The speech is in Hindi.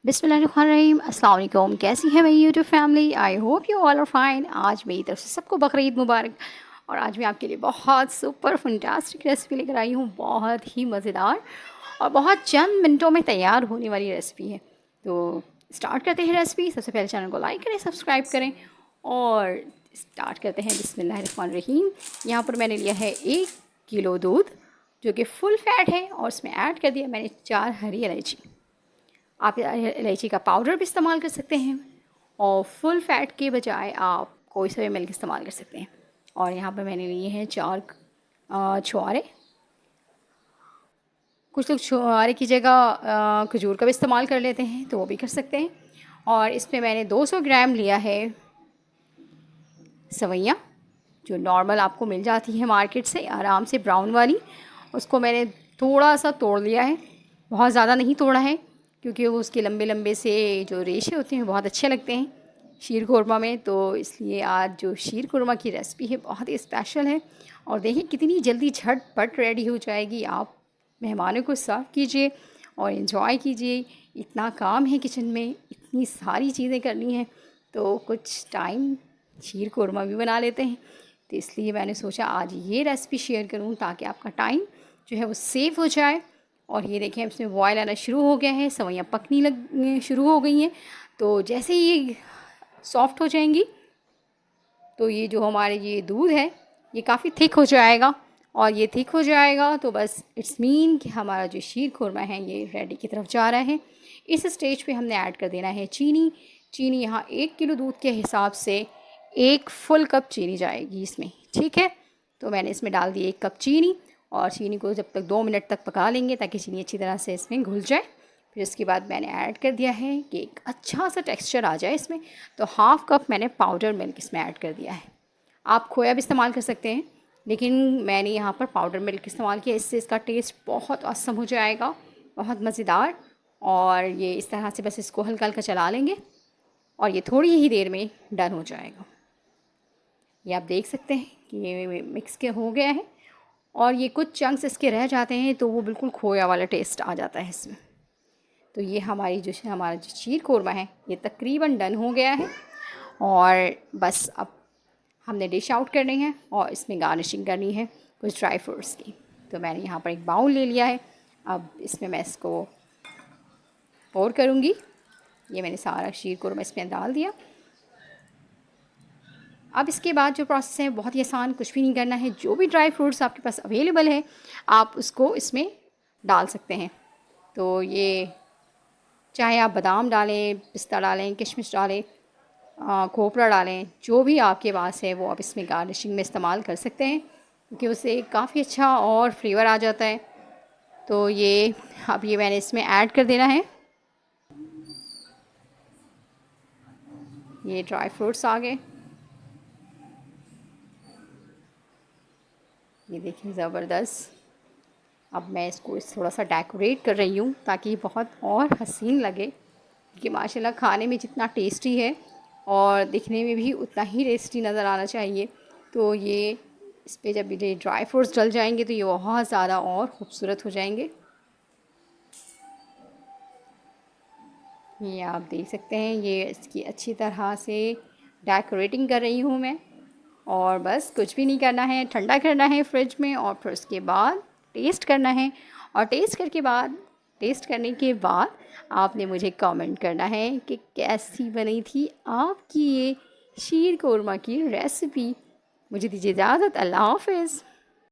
बिस्मिल्लाहिर्रहमानिर्रहीम। अस्सलाम वालेकुम। कैसी है मेरी YouTube family? I hope you all are fine. आज मेरी तरफ से सबको बकरीद मुबारक। और आज मैं आपके लिए बहुत सुपर फंटास्टिक रेसिपी लेकर आई हूँ, बहुत ही मज़ेदार और बहुत चंद मिनटों में तैयार होने वाली रेसिपी है। तो स्टार्ट करते हैं रेसिपी। सबसे पहले चैनल को लाइक करें, सब्सक्राइब करें और स्टार्ट करते हैं। बिस्मिल्लाहिर्रहमानिर्रहीम। यहाँ पर मैंने लिया है 1 किलो दूध जो कि फुल फैट है और उसमें ऐड कर दिया मैंने 4 हरी इलायची। आप इलायची का पाउडर भी इस्तेमाल कर सकते हैं और फुल फैट के बजाय आप कोई सा भी मिल्क इस्तेमाल कर सकते हैं। और यहाँ पर मैंने लिए हैं 4 छुआरे। कुछ लोग छुआरे की जगह खजूर का भी इस्तेमाल कर लेते हैं, तो वो भी कर सकते हैं। और इसमें मैंने 200 ग्राम लिया है सवैयाँ, जो नॉर्मल आपको मिल जाती है मार्केट से आराम से, ब्राउन वाली। उसको मैंने थोड़ा सा तोड़ लिया है, बहुत ज़्यादा नहीं तोड़ा है, क्योंकि वो उसके लंबे लंबे से जो रेशे होते हैं बहुत अच्छे लगते हैं शीर खुरमा में। तो इसलिए आज जो शीर खुरमा की रेसिपी है बहुत ही स्पेशल है। और देखिए कितनी जल्दी झटपट रेडी हो जाएगी। आप मेहमानों को सर्व कीजिए और इन्जॉय कीजिए। इतना काम है किचन में, इतनी सारी चीज़ें करनी हैं, तो कुछ टाइम शीर खुरमा भी बना लेते हैं। तो इसलिए मैंने सोचा आज ये रेसिपी शेयर करूं ताकि आपका टाइम जो है वो सेव हो जाए। और ये देखें इसमें बॉयल आना शुरू हो गया है, सवैयाँ पकनी लग शुरू हो गई हैं। तो जैसे ही ये सॉफ्ट हो जाएंगी तो ये जो हमारे ये दूध है ये काफ़ी थिक हो जाएगा। और ये थिक हो जाएगा तो बस इट्स मीन कि हमारा जो शीर खुरमा है ये रेडी की तरफ जा रहा है। इस स्टेज पे हमने ऐड कर देना है चीनी। चीनी यहाँ 1 किलो दूध के हिसाब से 1 फुल कप चीनी जाएगी इसमें, ठीक है। तो मैंने इसमें डाल दी 1 कप चीनी और चीनी को जब तक 2 मिनट तक पका लेंगे ताकि चीनी अच्छी तरह से इसमें घुल जाए। फिर उसके बाद मैंने ऐड कर दिया है कि एक अच्छा सा टेक्सचर आ जाए इसमें, तो हाफ़ कप मैंने पाउडर मिल्क इसमें ऐड कर दिया है। आप खोया भी इस्तेमाल कर सकते हैं, लेकिन मैंने यहाँ पर पाउडर मिल्क इस्तेमाल किया। इससे इसका टेस्ट बहुत औसम हो जाएगा, बहुत मज़ेदार। और ये इस तरह से बस इसको हल्का हल्का चला लेंगे और ये थोड़ी ही देर में डन हो जाएगा। ये आप देख सकते हैं कि ये मिक्स के हो गया है और ये कुछ चंक्स इसके रह जाते हैं तो वो बिल्कुल खोया वाला टेस्ट आ जाता है इसमें। तो ये हमारा जो शीर खुरमा है ये तकरीबन डन हो गया है। और बस अब हमने डिश आउट करनी है और इसमें गार्निशिंग करनी है कुछ ड्राई फ्रूट्स की। तो मैंने यहाँ पर एक बाउल ले लिया है, अब इसमें मैं इसको पोर करूँगी। ये मैंने सारा शीर खुरमा इसमें डाल दिया। अब इसके बाद जो प्रोसेस है बहुत ही आसान, कुछ भी नहीं करना है। जो भी ड्राई फ्रूट्स आपके पास अवेलेबल है आप उसको इसमें डाल सकते हैं। तो ये चाहे आप बादाम डालें, पिस्ता डालें, किशमिश डालें, खोपरा डालें, जो भी आपके पास है वो आप इसमें गार्निशिंग में इस्तेमाल कर सकते हैं, क्योंकि उससे काफ़ी अच्छा और फ्लेवर आ जाता है। तो ये अब ये मैंने इसमें ऐड कर देना है। ये ड्राई फ्रूट्स आ गए, ये देखिए ज़बरदस्त। अब मैं इसको थोड़ा सा डेकोरेट कर रही हूँ ताकि बहुत और हसीन लगे, क्योंकि माशाल्लाह खाने में जितना टेस्टी है और दिखने में भी उतना ही टेस्टी नज़र आना चाहिए। तो ये इस पर जब ये ड्राई फ्रूट्स डल जाएंगे तो ये बहुत ज़्यादा और ख़ूबसूरत हो जाएंगे। ये आप देख सकते हैं, ये इसकी अच्छी तरह से डेकोरेटिंग कर रही हूँ मैं। और बस कुछ भी नहीं करना है, ठंडा करना है फ्रिज में और फिर उसके बाद टेस्ट करना है। और टेस्ट करने के बाद आपने मुझे कमेंट करना है कि कैसी बनी थी आपकी ये शीर खुरमा की रेसिपी। मुझे दीजिए इजाज़त। अल्लाह हाफ़िज़।